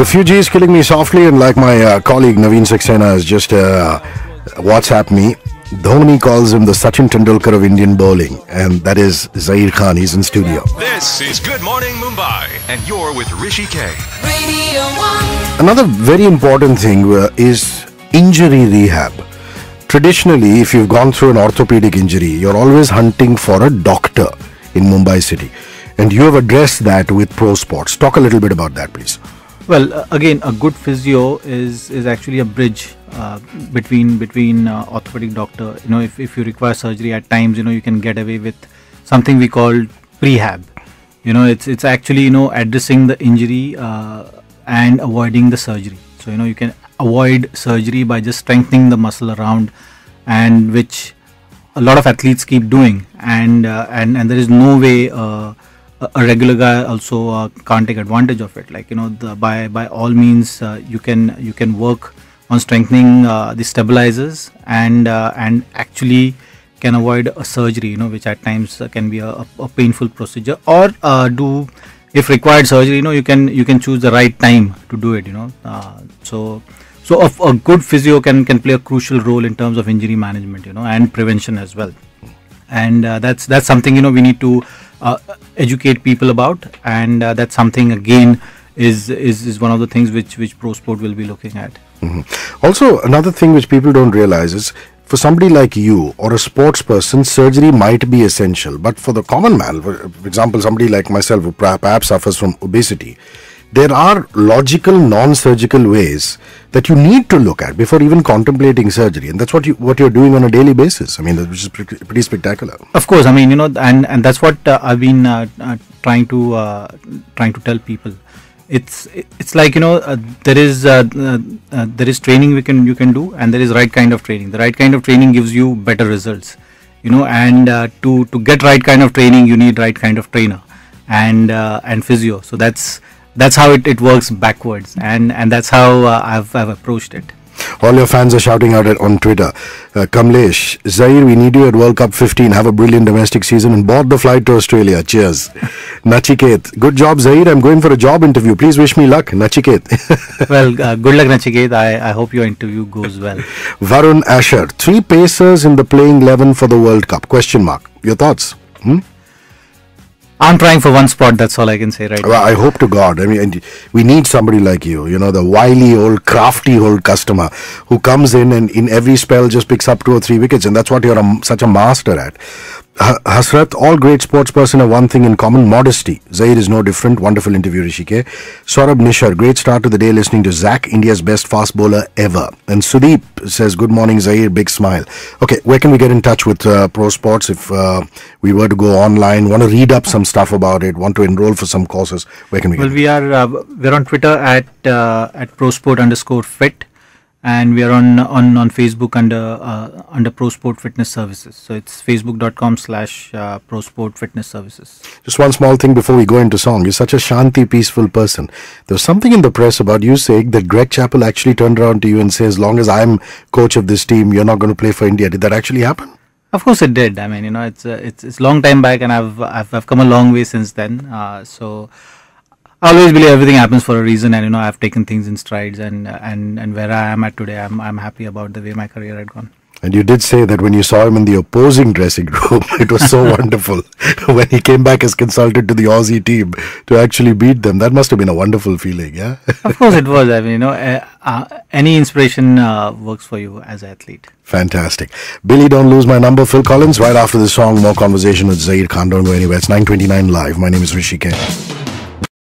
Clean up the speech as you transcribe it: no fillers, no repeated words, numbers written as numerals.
Refugee is killing me softly, and like my colleague Naveen Saxena has just WhatsApp me. Dhoni calls him the Sachin Tendulkar of Indian bowling, and that is Zaheer Khan. He's in studio. This is Good Morning Mumbai, and you're with Rishi K. Radio 1. Another very important thing is injury rehab. Traditionally, if you've gone through an orthopedic injury, you're always hunting for a doctor in Mumbai city. And you have addressed that with Pro Sports. Talk a little bit about that, please. Well, again, a good physio is actually a bridge between orthopedic doctor. If you require surgery at times, you can get away with something we call prehab. It's actually addressing the injury and avoiding the surgery. So you can avoid surgery by just strengthening the muscle around, and which a lot of athletes keep doing, and there is no way a regular guy also can't take advantage of it. By all means, you can work on strengthening the stabilizers and actually can avoid a surgery, which at times can be a painful procedure, or do, if required, surgery. You can choose the right time to do it. So a good physio can play a crucial role in terms of injury management, and prevention as well. And that's something we need to educate people about, and that's something again is one of the things which Pro Sport will be looking at. Mm-hmm. Also, another thing which people don't realize is, for somebody like you or a sports person, surgery might be essential, but for the common man, for example, somebody like myself who perhaps suffers from obesity, there are logical non-surgical ways that you need to look at before even contemplating surgery, and that's what you're doing on a daily basis. I mean, which is pretty spectacular. Of course, I mean, and that's what I've been trying to tell people. It's like there is training you can do, and there is right kind of training. The right kind of training gives you better results, and to get right kind of training, you need right kind of trainer and physio. So that's how it works backwards, and that's how I've approached it. All your fans are shouting out on Twitter. Kamlesh, Zaheer, we need you at World Cup 15. Have a brilliant domestic season and board the flight to Australia. Cheers. Nachiket, good job, Zaheer. I'm going for a job interview. Please wish me luck. Nachiket. Well, good luck, Nachiket. I hope your interview goes well. Varun Asher, 3 pacers in the playing 11 for the World Cup. Question mark. Your thoughts? I'm trying for one spot, that's all I can say right now. I hope to God. I mean, we need somebody like you, the wily old, crafty old customer who comes in and in every spell just picks up 2 or 3 wickets, and that's what you're such a master at. Hasrat, all great sports person have one thing in common: modesty. Zaheer is no different. Wonderful interview, Rishike. Saurabh Nishar, great start to the day listening to Zach, India's best fast bowler ever. And Sudeep says, good morning, Zaheer, big smile. Okay, where can we get in touch with Pro Sports if we were to go online, want to read up some stuff about it, want to enroll for some courses? Where can we get we're on Twitter at @prosport_fit. And we are on Facebook under Pro Sport Fitness Services. So it's facebook.com/Pro Sport Fitness Services. Just one small thing before we go into song. You're such a shanti, peaceful person. There was something in the press about you saying that Greg Chappell actually turned around to you and said, as long as I'm coach of this team, you're not going to play for India. Did that actually happen? Of course it did. I mean, it's a long time back, and I've come a long way since then. So I always believe everything happens for a reason, and I've taken things in strides, and where I am at today, I'm happy about the way my career had gone. And you did say that when you saw him in the opposing dressing room, it was so wonderful. When he came back as consultant to the Aussie team to actually beat them, that must have been a wonderful feeling, yeah? Of course it was. I mean, any inspiration works for you as an athlete. Fantastic. Billy, don't lose my number. Phil Collins, right after the song, more conversation with Zaheer Khan. Don't go anywhere. It's 9:29 live. My name is Rishi K.